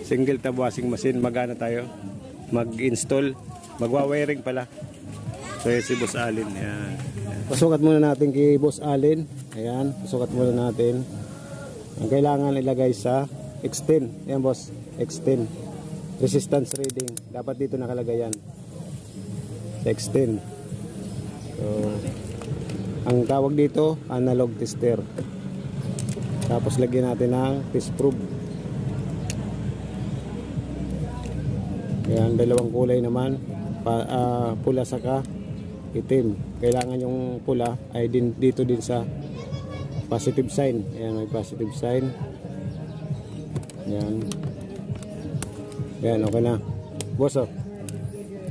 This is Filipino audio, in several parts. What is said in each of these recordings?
Single tab washing machine. Magana tayo mag-install. Magwa-wiring pala. So si Boss Alin. Ayan. Pasukat muna natin kay Boss Alin. Ayan. Pasukat muna natin. Ang kailangan ilagay sa X10. Ayan boss. X10. Resistance reading. Dapat dito nakalagay yan. Sa X10. So, ang tawag dito, analog tester. Tapos lagyan natin ng test probe. Ayan, dalawang kulay naman. Pula saka itim. Kailangan yung pula ay dito din sa positive sign. Ayan, may positive sign. Ayan. Ayan, okay na. Boss, oh.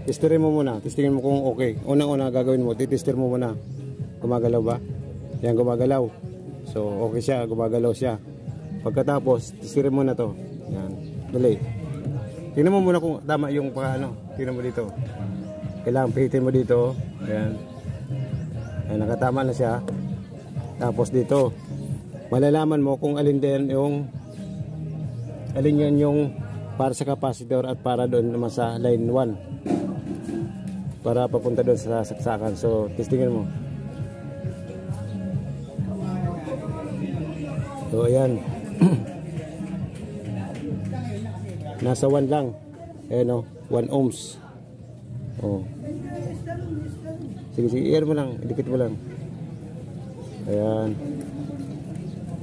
Testerin mo muna. Testingin mo kung okay. Unang-una gagawin mo, titester mo muna. Gumagalaw ba? Ayan, gumagalaw. So, okay siya. Gumagalaw siya. Pagkatapos, testerin mo na to. Ayan. Dali. Tingnan mo muna kung tama yung paano. Tingnan mo dito. Kailangan pihitin mo dito. Ayan. Ayan, nakatama na siya. Tapos dito, malalaman mo kung alin din alin yan yung para sa capacitor at para doon naman sa line 1. Para papunta doon sa saksakan. So, testingin mo. So, ayan. Nasa 1 lang. Ayan o, 1 ohms. Oh. Sige, i-air mo lang. Idikit mo lang. Ayan.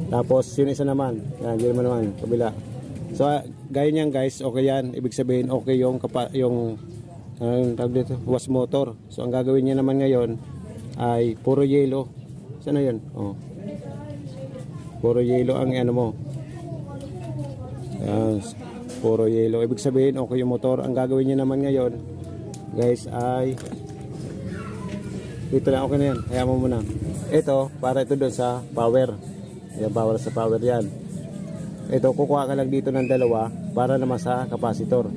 Tapos, yun isa naman. Ayan, yun mo naman. Kabila. So, gaya niyan guys, okay yan. Ibig sabihin, okay yung tawag dito, was motor. So, ang gagawin niya naman ngayon ay puro yellow. Saan na yun? Oh. Puro yellow ang ano mo. Ayan. Puro yellow. Ibig sabihin, okay yung motor. Ang gagawin niya naman ngayon, guys, ay dito lang, okay na yan. Hayaan mo muna. Ito, para ito doon sa power. Yan, power sa power yan. Ito, kukuha ka lang dito ng dalawa para naman sa capacitor.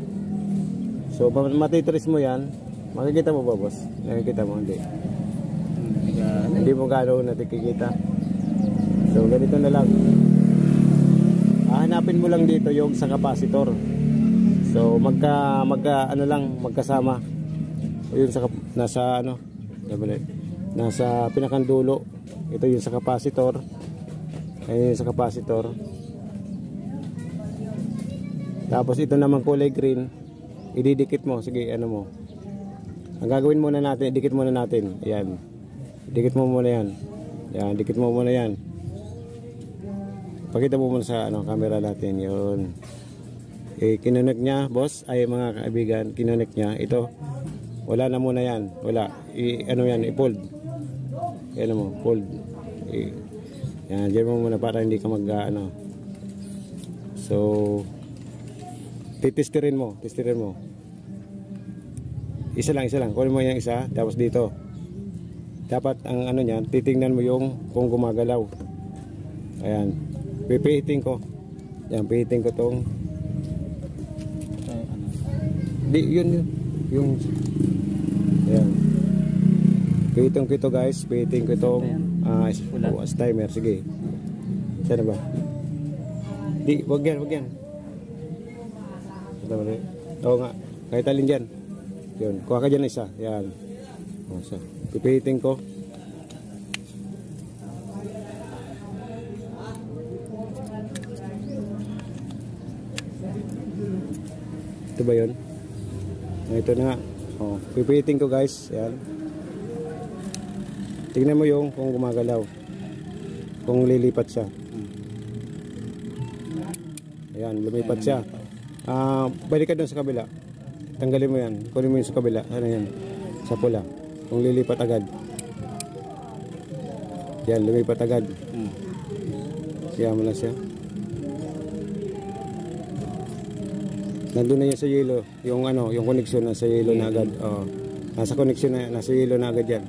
So, matitris mo yan. Makikita mo ba, boss? Nakikita mo? Hindi. Hindi mo gano'n natikikita. So, ganito na lang. Hanapin mo lang dito yung sa capacitor. So magkasama. Yun sa nasa pinakandulo. Ito yung sa capacitor. Ayun sa capacitor. Tapos ito naman kulay green, ididikit mo. Sige, ano mo. Ang gagawin muna natin, idikit muna natin. Ayan. Dikit mo muna yan. Ayan, dikit mo muna yan. Pakita mo muna sa camera natin yun. Kinonek niya, boss, ay mga kaibigan, kinonek niya. Ito, wala na muna yan. Wala. I-fold. Yan mo, fold. Yan, dyan mo muna para hindi ka So, testirin mo. Isa lang. Kunin mo yung isa, tapos dito. Dapat ang niyan, titingnan mo yung kung gumagalaw. Ayan. Pipihitin ko. Yan, pihitin ko tong. Yun. Ayan. Pihitin ko ito guys. Pihitin ko itong timer. Sige. Saan ba? Wag yan. Oo nga. Kahit alin dyan. Yun. Kuha ka dyan isa. Yan. Pipihitin ko. Ito ba yun? Ito na nga. Pipihitin ko guys. Yan. Tingnan mo yung kung gumagalaw. Kung lilipat siya. Ayan, lumipat siya. Balik ka doon sa kabila. Tanggalin mo yan. Kunin mo yung sa kabila. Ano yan? Sa pula. Kung lilipat agad. Yan, lumipat agad. Siya mo na siya. Nandun na yan sa yellow, yung connection na sa yellow na agad. Nasa connection na, nasa yellow na agad yan.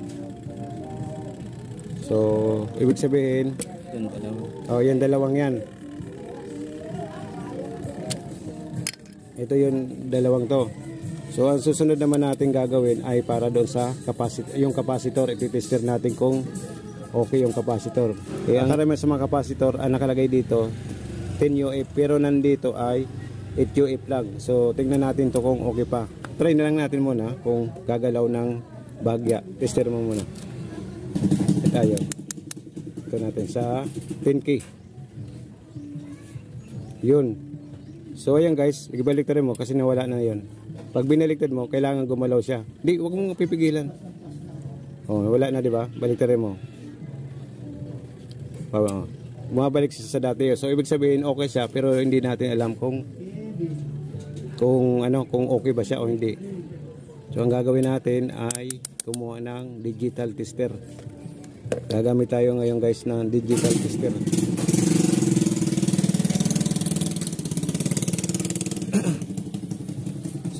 So, ibig sabihin, yan dalawang yan. Ito yung dalawang to. So, ang susunod naman natin gagawin ay para doon sa yung capacitor. Ipitester natin kung okay yung capacitor. Ang karamihan sa mga capacitor, ang nakalagay dito, 10 UF, pero nandito ay 8UF lang. So tingnan natin to kung okay pa. Try na lang natin muna kung gagalaw ng bagya. Tester mo muna. Tayo. Ito natin sa 10K. Yun. So ayan guys, ibaliktad mo kasi nawala na 'yon. Pag binaliktad mo, kailangan gumalaw siya. Di, wag mong pipigilan. Oh, wala na, di ba? Baliktarin mo. Oh, bumabalik siya sa dati. So ibig sabihin okay siya, pero hindi natin alam kung okay ba siya o hindi. So ang gagawin natin ay kumuha ng digital tester. Gagamit tayo ngayon guys ng digital tester.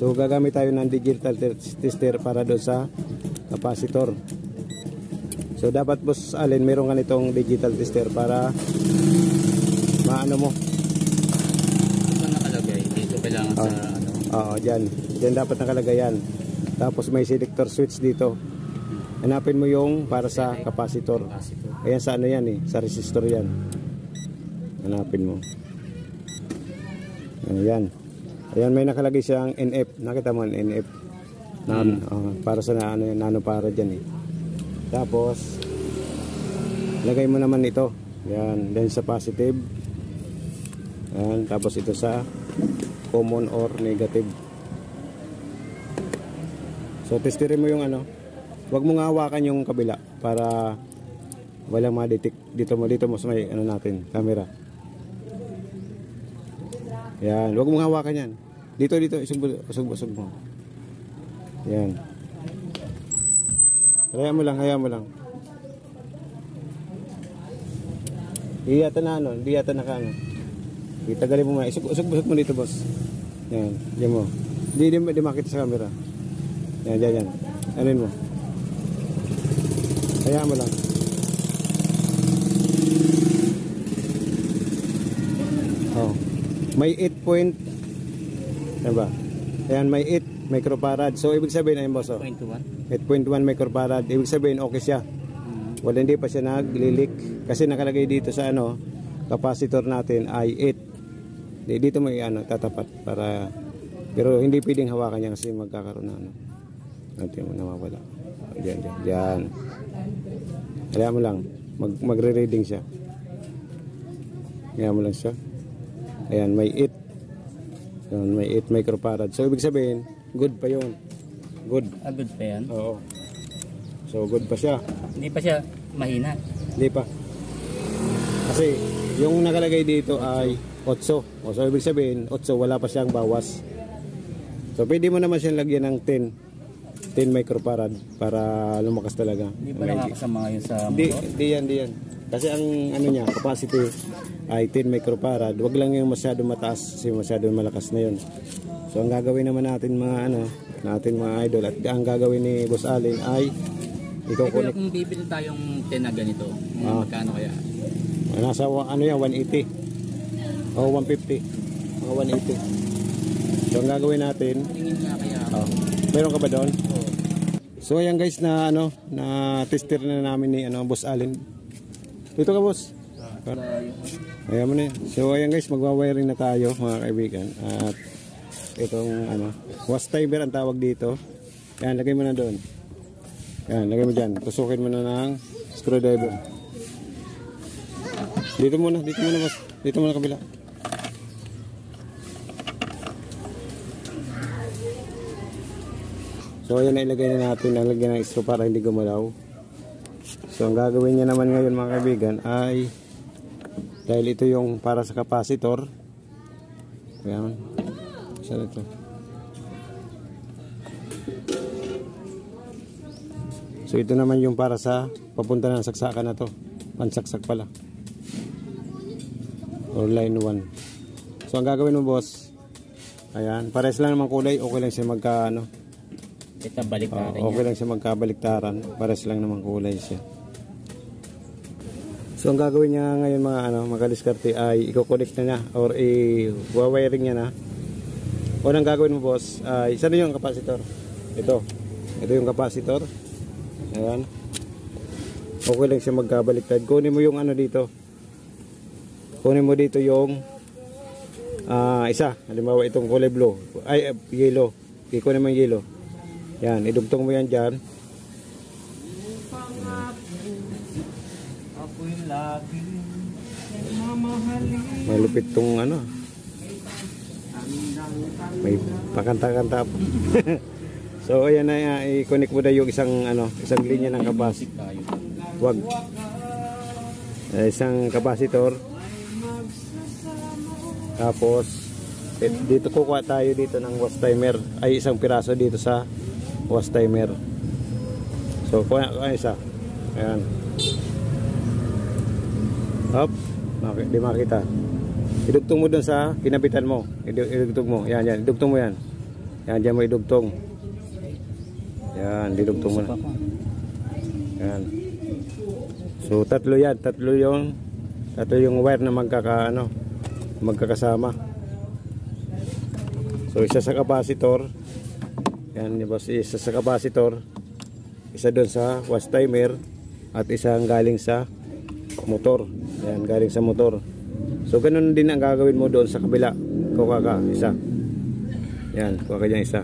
So gagamit tayo ng digital tester para doon sa capacitor. So dapat boss Allen, meron ka nitong digital tester para maano mo. Ito nakalagay dito, kailangan sa ano. Oo, diyan. Diyan dapat nakalagay yan. Tapos may selector switch dito. Hanapin mo yung para sa capacitor. Ayan sa ano yan eh, sa resistor yan. Hanapin mo. Ayan. Ayan, may nakalagay siyang NF. Nakita mo ang NF. Para sa nano para dyan eh. Tapos, lagay mo naman ito. Ayan, then sa positive. Ayan, tapos ito sa common or negative. So, testerin mo yung ano. Huwag mo nga hawakan yung kabila para walang ma-detect. Dito mo sa may ano natin, camera. Yan, huwag mong hawakan yan. Dito, usog mo. Yan. Hayaan mo lang. Di yata na Itagalin mo muna. Usog mo dito, boss. Yan, yan mo. Di makita sa camera. Yan. Anin mo. Hayaan mo lang. Oh. May 8 point. Ano ba? Ayan, may 8 microfarad. So, ibig sabihin, ayun boss, 8.1 microfarad. Ibig sabihin, okay siya. Wala, hindi pa siya naglilik. Kasi nakalagay dito sa ano, capacitor natin ay 8. Dito mo tatapat para, pero hindi pwedeng hawakan niya kasi magkakaroon na ano. Natin mo nawawala. Diyan. Hayaan mo lang. Magre-reading siya. Hayaan mo lang siya. Ayan, may 8. Ayan, may 8 microfarad. So, ibig sabihin, good pa yun. Good. Good pa yan? Oo. So, good pa siya. Hindi pa siya mahina? Hindi pa. Kasi, yung nakalagay dito ay 8. O, so, ibig sabihin, 8, wala pa siyang bawas. So, pwede mo naman siyang lagyan ng 10 microfarad para lumakas talaga. Hindi pa nakakasama yun sa motor? Di yan. Kasi ang ano niya, capacity ay 10 microfarad. Wag lang yung masyado mataas kasi masyado malakas na yun. So ang gagawin naman natin mga idol at ang gagawin ni Boss Allen ay iko-connect. Kung bibili tayong 10 na ganito, magkano kaya? Nasa 180 o 150. Mga 180. So ang gagawin natin, meron ka ba doon? So ayan guys na tester na namin ni Boss Allen. Dito ka, boss. Ayan mo na yun. So ayan guys, magwa-wiring na tayo mga kaibigan. At itong wash timer ang tawag dito. Ayan, lagay mo na doon. Ayan, lagay mo dyan. Tusukin mo na ng screwdriver. Dito muna boss. Dito muna kabila. So ayan na, ilagay na natin. Nalagyan ng screw para hindi gumalaw. So ang gagawin niya naman ngayon mga kaibigan ay, dahil ito yung para sa capacitor. Ayan. Saan ito? So ito naman yung para sa papunta ng saksakan na to. Pansaksak pala. Or line 1. So ang gagawin mo boss, ayan, pares lang naman kulay, okay lang siya okay lang siya magkabaliktaran. Pares lang naman kulay siya. So ang gagawin niya ngayon mga diskarte ay i-connect na niya or i-wiring niya na. Unang gagawin mo boss ay saan yung capacitor? Ito yung capacitor. Ayan. Okay lang siya magkabaliktad. Kunin mo yung dito. Kunin mo dito yung Isa, halimbawa itong kulay blue, ay yellow, iko naman yellow. Yan, idugtong mo yan dyan. Malupit tong ano, may pakanta-kanta pa. So ayan na, i-connect mo na yung isang linya ng capacitor. Wag. Isang capacitor. Tapos dito kukuha tayo dito ng wash timer, ay isang piraso dito sa wash timer. So kuha isa. Ayan. Hop, di makita. Idugtong mo dun sa kinabitan mo. Idugtong mo. Yan, idugtong mo yan. Yan, diyan mo idugtong. Yan, didugtong mo na. Yan. So tatlo yan, tatlo yung wire na magkakasama. So isa sa capacitor. Yan, boss, isa sa capacitor. Isa doon sa wash timer at isang galing sa motor. Yan, galing sa motor. So ganun din ang gagawin mo doon sa kabila. Kuha ka isa. Yan, kuha ka dyan isa.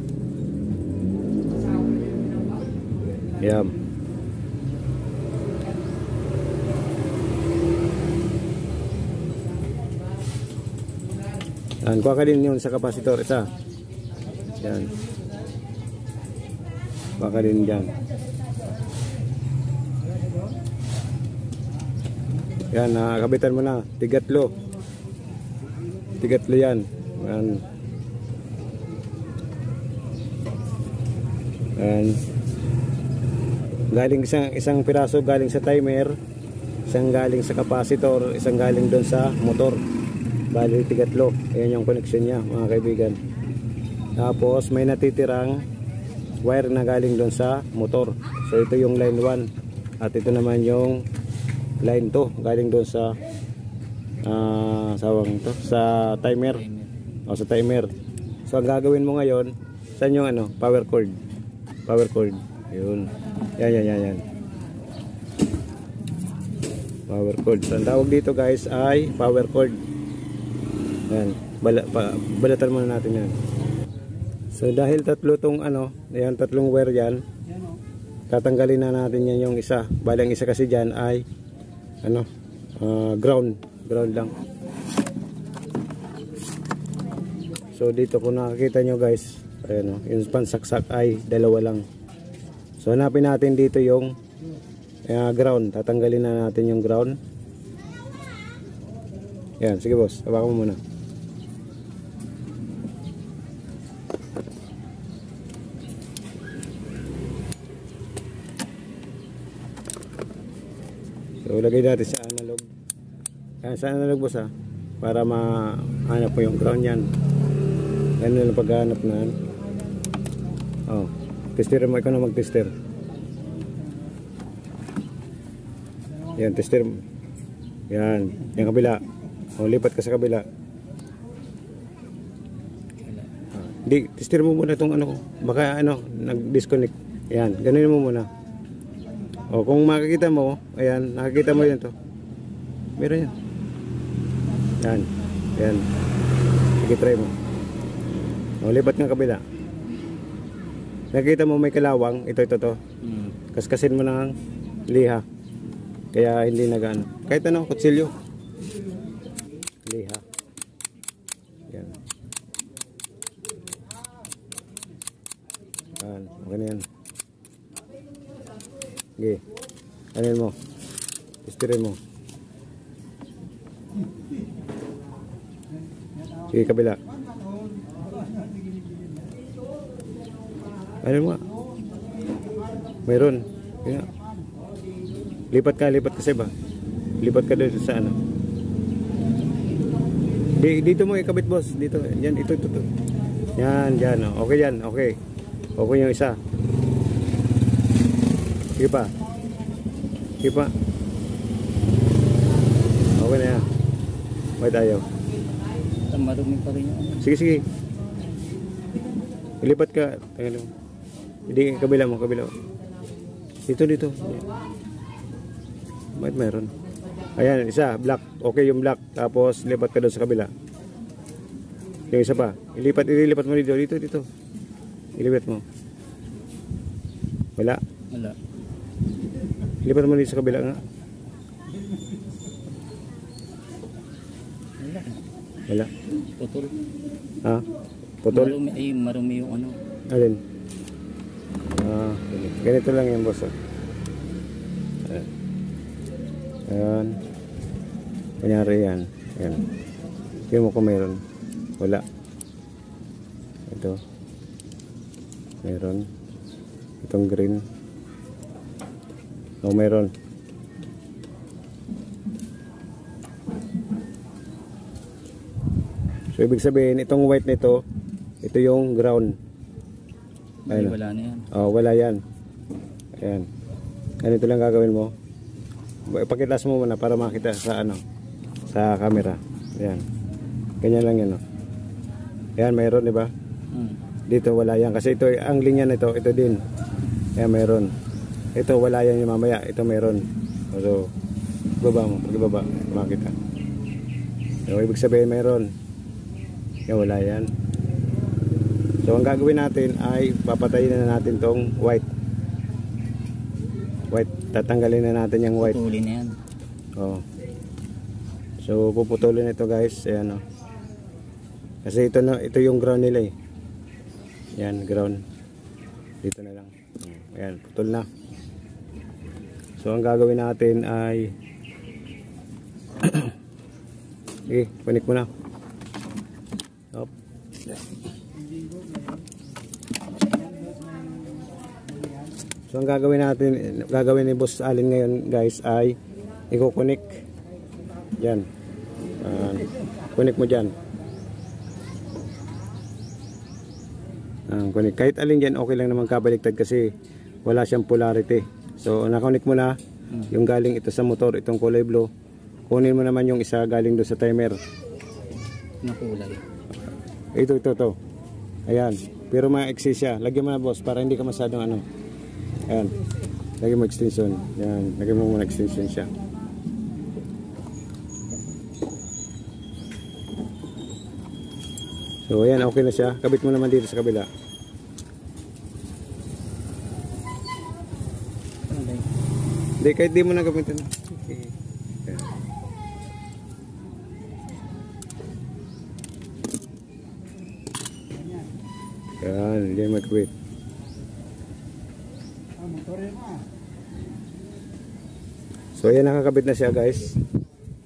Yan. Yan, kuha ka din yun sa capacitor isa. Yan. Kuha ka din dyan. Yan, nakabitan mo na. Tigatlo. Tigatlo yan. Yan. Yan. Galing isang piraso galing sa timer, isang galing sa capacitor, isang galing doon sa motor. Bali tigatlo. Ayan yung connection niya, mga kaibigan. Tapos may natitirang wire na galing doon sa motor. So ito yung line 1 at ito naman yung line 2 galing doon sa sa timer. O sa timer. So ang gagawin mo ngayon, saan yung power cord. Power cord. Yun. Yan. Power cord. So ang tawag dito guys ay power cord. Yan. Balatan muna natin yan. So dahil tatlo tong yan, tatlong wire yan, tatanggalin na natin yan yung isa. Bali ang isa kasi dyan ay ground lang. So dito kung nakikita nyo guys, ayan, yung pansaksak ay dalawa lang. So hanapin natin dito yung ground. Tatanggalin na natin yung ground. Yan, sige boss, hawakan mo muna. So lagay natin sa analog. Sa analog boss para mahanap mo yung ground yan. Ganun lang paghanap na. Tester mo, ikaw na mag-tester. Yan, tester mo. Yan, yung kabila. Lipat ka sa kabila. Di, tester mo muna itong baka nag-disconnect. Yan, ganunin mo muna. Kung makikita mo, ayan, nakikita mo yan to. Meron yan. Yan. Sige, try mo. Lipat nga kabila. Nakikita mo may kalawang, ito. Kaskasin mo ng liha. Kaya hindi nagano. Kahit kutsilyo. Liha. Yan. Okay na yan. Okay. Anin mo. Istirin mo. Sige, kabila. Anin mo. Mayroon. Kaya. Lipat ka sa iba. Lipat ka doon sa Dito mo ikabit boss. Dito. Yan, ito. Yan. Okay yan. Okay. Okay yung isa. Sige pa. Okay na yan. May tayo. Marumi pa rin yung Sige. Ilipat ka. Hindi, kabila mo. Dito. Mayroon. Ayan, isa, black. Okay yung black. Tapos, lipat ka doon sa kabila. Yung isa pa. Ililipat mo dito. Dito. Ilipat mo. Wala. Wala. Ilipat mo dito sa kabila nga. Wala. Wala. Putol. Ha? Putol? Marumi yung ano. Alin? Ganito lang yan, boss. Ayan. Kunyari yan. Ayan. Tingnan mo kung mayroon. Wala. Ito. Mayroon. Itong green. Oh, mayroon. So, ibig sabihin, itong white nito, ito yung ground. Ay, wala na yan. Oh, wala yan. Ayan. Ganito lang gagawin mo. Ipakitas mo muna para makita sa ano, sa camera. Ayan. Ganyan lang yan, oh. Ayan, mayroon, di ba? Dito wala yan kasi ito ang linya nito, ito din. Ayan, mayroon. Ito wala yan yung mamaya, ito mayroon. So, baba mo, pag-ibaba, makita. So, ibig sabihin mayroon. Ayan, wala yan. So, ang gagawin natin ay papatayin na natin tong white. White, tatanggalin na natin yung white. Putulin na yan. Oh. So, puputulin ito, guys. Ayan, oh. Kasi ito yung ground nila eh. Yan, ground. Dito na lang. Ayan, putol na. So, ang gagawin natin ay sige, connect mo na. Up. So, ang gagawin ni Boss Allen ngayon, guys, ay i-connect. Yan. Connect mo dyan. Kahit alin dyan, okay lang naman kabaliktad kasi wala siyang polarity. So, na-connect mo na yung galing ito sa motor, itong kulay blue. Kunin mo naman yung isa galing doon sa timer. Na kulay. Ito. Ayan. Pero ma-exist siya. Lagyan mo na, boss, para hindi ka masyadong ano. Ayan. Lagyan mo extension. Ayan. Lagyan mo muna extension siya. So, ayan. Okay na siya. Kabit mo naman dito sa kabila. Hindi, kahit di mo na gamitin. Okay. Ayan. Hindi mag-quit. So, ayan, nakakabit na siya, guys.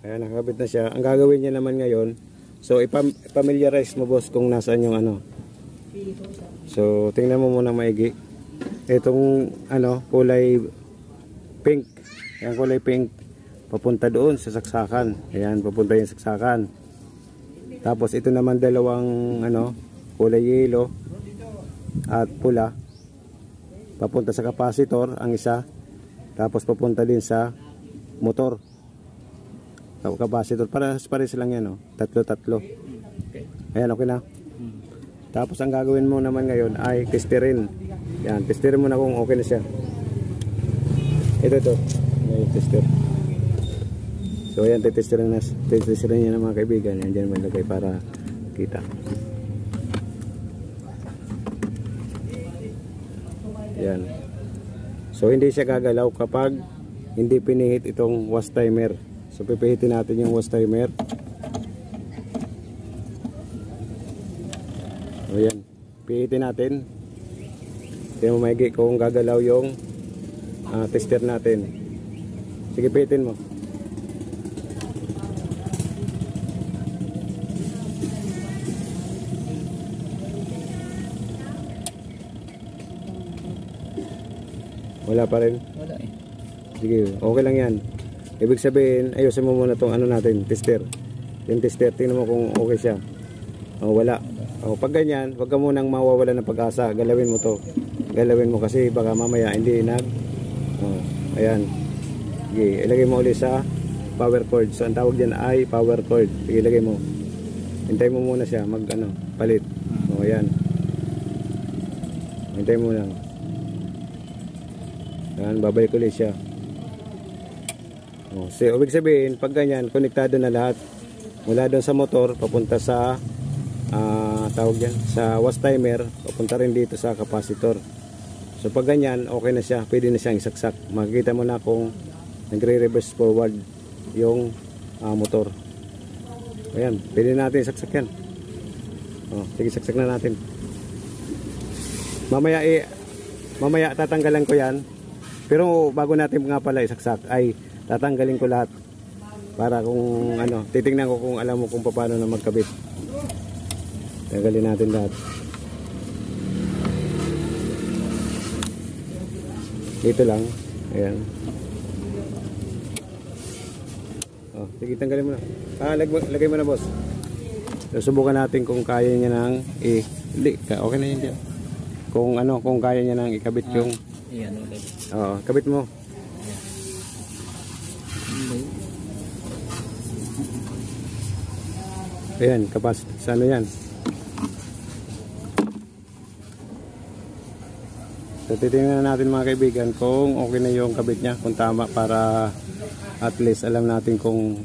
Ayan, nakakabit na siya. Ang gagawin niya naman ngayon, so, ipamiliarize mo, boss, kung nasaan yung ano. So, tingnan mo muna maigi. Itong, ano, kulay pink. Ayan, kulay pink. Papunta doon sa saksakan. Ayan, papunta yung saksakan. Tapos, ito naman dalawang, ano, kulay yellow at pula. Papunta sa capacitor, ang isa. Tapos, papunta din sa motor. Capacitor. Pares lang yan, oh. Tatlo. Ayan, okay na. Tapos ang gagawin mo naman ngayon ay testerin. Yan, testerin mo na kung okay na siya. Ito. May tester. So ayan, testerin niya ng mga kaibigan. Yan dyan malagay para kita. Yan. So hindi siya gagalaw kapag hindi pinihit itong wash timer. So pipihitin natin yung wash timer. O yan, pihitin natin. Tingnan mo maigi kung gagalaw yung tester natin. Sige, pihitin mo. Wala pa rin? Wala eh. Sige, okay lang yan. Ibig sabihin, ayusin mo muna itong ano natin, tester. Yung tester, tingnan mo kung okay siya. O, wala. O, pag ganyan, wag ka munang mawawala ng pag-asa. Galawin mo to. Galawin mo kasi baka mamaya hindi ayan. Sige, ilagay mo ulit sa power cord. So, ang tawag dyan ay power cord. Sige, ilagay mo. Hintay mo muna siya palit. O, ayan. Hintay mo lang. Ayan, babalik ulit siya. O, so, ibig sabihin, pag ganyan, konektado na lahat. Mula doon sa motor, papunta sa tawag yan, sa wash timer, papunta rin dito sa capacitor. So pag ganyan, okay na siya, pwede na siyang isaksak. Makikita mo na kung nagre-reverse forward yung motor. Ayan, pwede natin isaksak yan. Sige, saksak na natin. Mamaya tatanggalan ko yan. Pero bago natin nga pala isaksak, ay tatanggalin ko lahat. Para kung ano, titingnan ko kung alam mo kung paano na magkabit. Tanggalin natin lahat. Dito lang. Ayan. Sige, tanggalin mo na. Lagay mo na, boss. So, subukan natin kung kaya niya nang hindi, okay na yun dyan. Kung ano, kung kaya niya nang ikabit yung Ayan, ulit. kabit mo. Ayan, capacity sa ano yan. So titingnan natin mga kaibigan kung okay na yung kabit niya, kung tama, para at least alam natin kung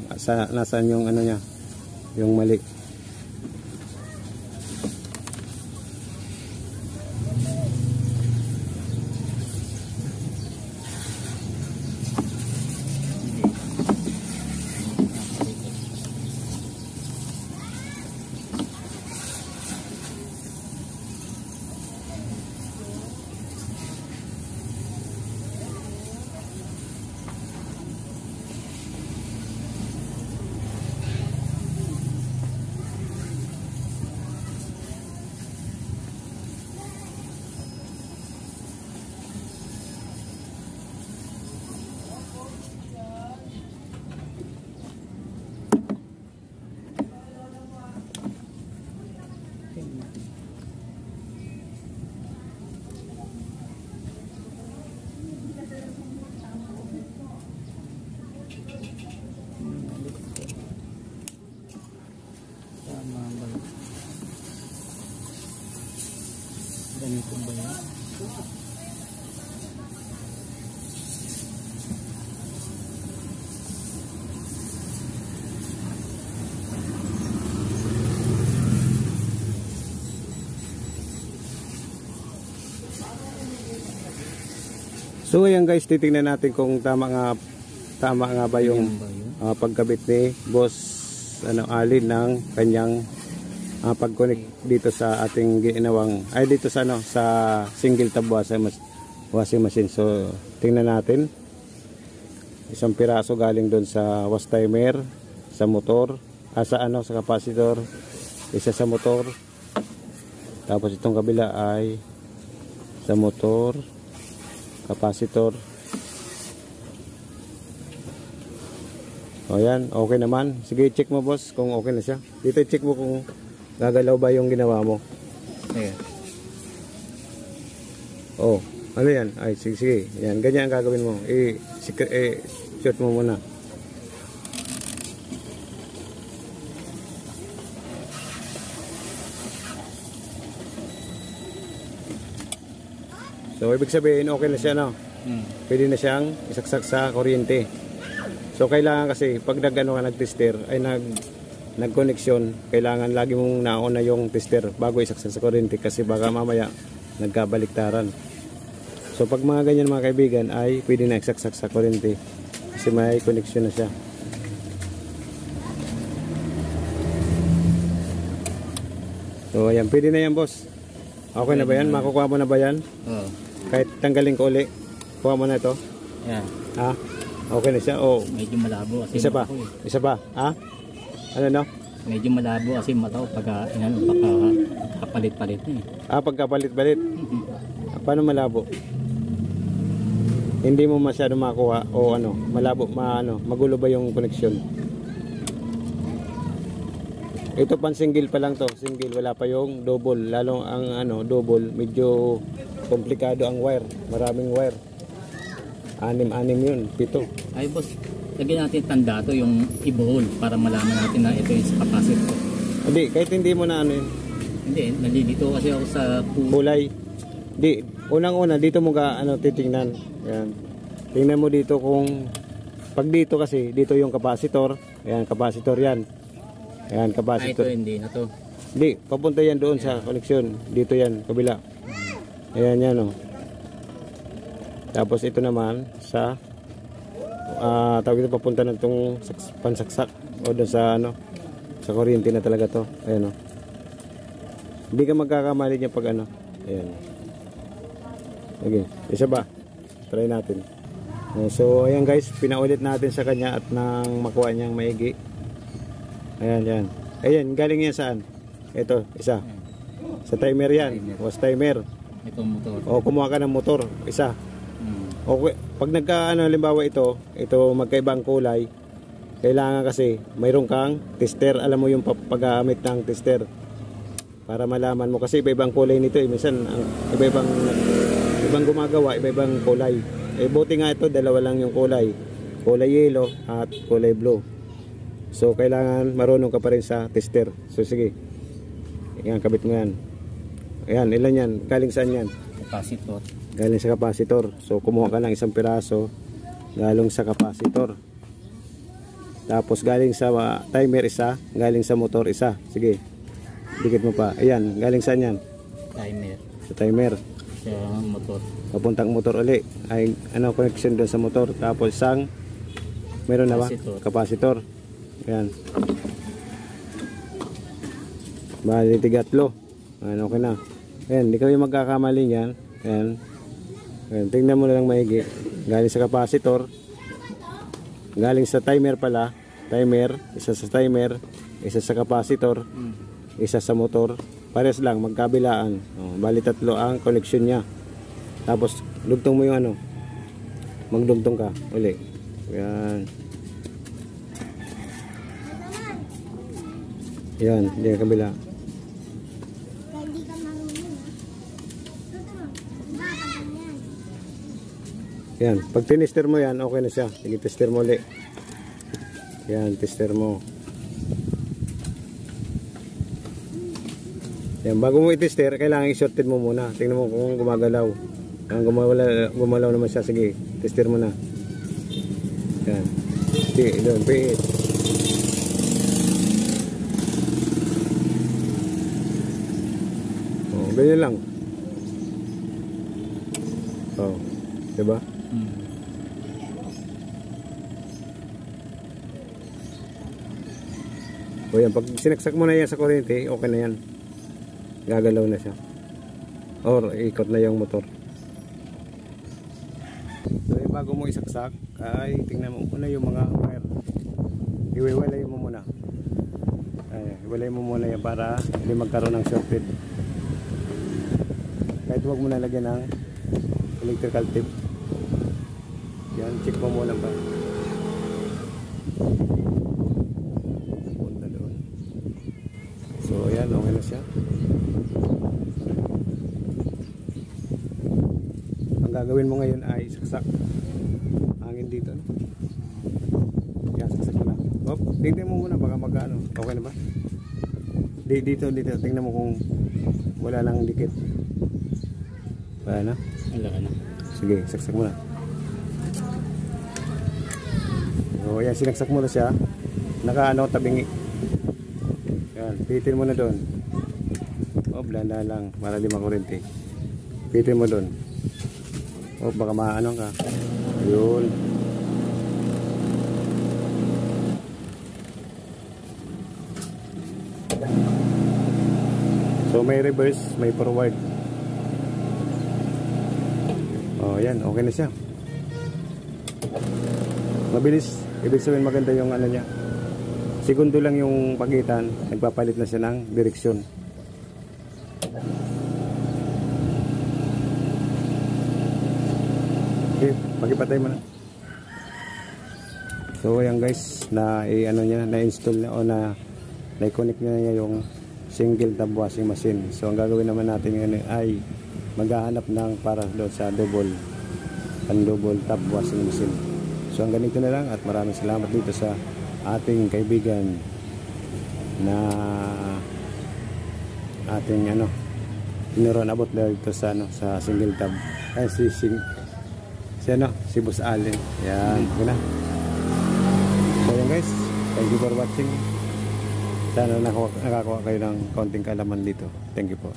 nasaan yung ano niya, yung mali. Ganito ba yan? So ayan guys, titingnan natin kung tama nga ba yung pagkabit ni Boss Alin ng kanyang pag-connect dito sa ating ginawang dito sa sa single tab washing machine. So tingnan natin, isang piraso galing doon sa wash timer, sa motor, sa capacitor, isa sa motor, tapos itong kabila ay sa motor, capacitor. O yan, okay naman. Sige, check mo boss kung okay na siya. Dito check mo kung gagalaw ba yung ginawa mo. Ayan. Oh, ano yan? Ay, sige. Yan, ganyan ang gagawin mo. Shoot mo muna. So, ibig sabihin, okay na siya, no? Pwede na siyang isaksak sa kuryente. So, kailangan kasi, pag nag-tester, ay nag-connection, kailangan lagi mong nauna yung tester bago isaksak sa kuryente, kasi baka mamaya nagkabaliktaran. So, pag mga ganyan mga kaibigan, ay pwede na isaksak sa kuryente kasi may connection na siya. So, ayan, pwede na yan boss. Okay na ba yan? Makukuha mo na ba yan? Oo. Kahit tanggalin ko uli, kuha mo na ito. Ayan. Ha? Okay na siya? Oh. Medyo malabo kasi Isa pa? Isa pa? Ha? Ano no? Medyo malabo kasi mataw pagka kapalit-palit na eh. Pagkapalit-palit. Paano malabo? Hindi mo masyado makuha o malabo, magulo ba yung connection? Ito pan single pa lang to, single, wala pa yung double. Lalo ang double, medyo komplikado ang wire, maraming wire. 6 yun, 7. Ay boss, lagyan natin tanda to yung ibuhol para malaman natin na ito yung sa capacitor. Hindi, kahit hindi mo na yun. Hindi, nalilito kasi ako sa kulay. Di, unang-una dito mo titingnan. Yan. Tingnan mo dito kung pag dito kasi, dito yung capacitor. Ayan, capacitor yan. Ayan, capacitor. Ito hindi na to. Hindi, papunta yan doon sa koneksyon. Dito yan, kabila. Ayan yan, oh. Tapos ito naman sa tawag ito, papunta na itong pansaksak o doon sa ano, sa kuryente na talaga to. Ayan, oh. Hindi ka magkakamali niya pag ano. Ayan. Okay, isa ba? Try natin. So ayan guys, pinaulit natin sa kanya at nang makuha niyang maigi. Ayan, yan. Ayan, galing yan saan? Ito, isa. Sa timer yan. Was timer. Ito motor. O, kumuha ka ng motor. Isa. Okay. Pag nagka, halimbawa ito magkaibang kulay, kailangan kasi mayroon kang tester. Alam mo yung pag-aamit ng tester. Para malaman mo. Kasi iba-ibang kulay nito. Minsan, ibang gumagawa, iba-ibang kulay. Buti nga ito, dalawa lang yung kulay. Kulay yellow at kulay blue. So, kailangan marunong ka pa rin sa tester. So, sige. Ayan, kabit mo yan. Ayan, ilan yan? Galing saan yan? Capacitor. Galing sa capacitor. So, kumuha ka ng isang piraso. Galing sa capacitor. Tapos, galing sa timer isa. Galing sa motor isa. Sige. Dikit mo pa. Ayan, galing saan yan? Timer. Sa timer. Sa motor. Papuntang motor uli. Ay, connection doon sa motor. Tapos, isang meron na ba? Capacitor. Ayan. Bali, tigatlo. Ayan, okay na. Ayan, di kayo magkakamali niyan. Ayan. Ayan, tingnan mo na lang maigi. Galing sa capacitor. Galing sa timer pala. Timer. Isa sa timer. Isa sa capacitor. Isa sa motor. Pares lang, magkabilaan. Bali, tatlo ang connection niya. Tapos, dugtong mo yung ano. Magdugtong ka. Uli. Ayan. Yan, hindi ka kabila. Yan, pag tinister mo yan, okay na siya. Sige, tester mo ulit. Yan, tester mo. Yan, bago mo i-tester, kailangan i-shorted mo muna. Tingnan mo kung gumagalaw. Kung gumalaw naman siya, sige, tester mo na. Yan. Sige, doon, pihit. Ganyan lang. Oh, diba? O yan, pag sinaksak mo na yan sa kuryente, okay na yan. Gagalaw na siya. Or ikot na yung motor. So yung bago mo isaksak, ay tingnan mo muna yung mga wire. Iwiwalay mo muna. Ay, iwalay mo muna yan para hindi magkaroon ng shorted. Kahit huwag mo nalagyan ng electrical tape. Yan, check mo muna ba. Punta doon. So, ayan, okay na siya. Ang gagawin mo ngayon ay saksak. Hangin dito. No? Yan, saksak mo na. Hop, tingnan mo muna, baka magkano. Okay na ba? Dito. Tingnan mo kung wala lang dikit. Wala na? Wala ka na. Sige, saksak mo na. So, yan, sinaksak mo na siya. Naka-ano, tabingi. Yan, pitin mo na doon. O, blanda lang, para di makurente. Pitin mo doon. O, baka maano ka. Yun. So, may reverse, may forward. Oh, yan, okay na siya. Mabilis, ibig sabihin maganda yung ano niya. Segundo lang yung pagitan, nagpapalit na siya ng direksyon. Okay, pagipatay mo na. So, ayan guys, na-install na o na-connect na niya yung single tab washing machine. So, ang gagawin naman natin ngayon ay maghahanap ng para doon sa double tab washing machine. So ang ganito na lang at maraming salamat dito sa ating kaibigan na ating tinuruan about dito sa sa single tab ay si Boss Allen. Yan, gina. So yan guys, thank you for watching. Sana nakakuha kayo ng konting kaalaman dito. Thank you po.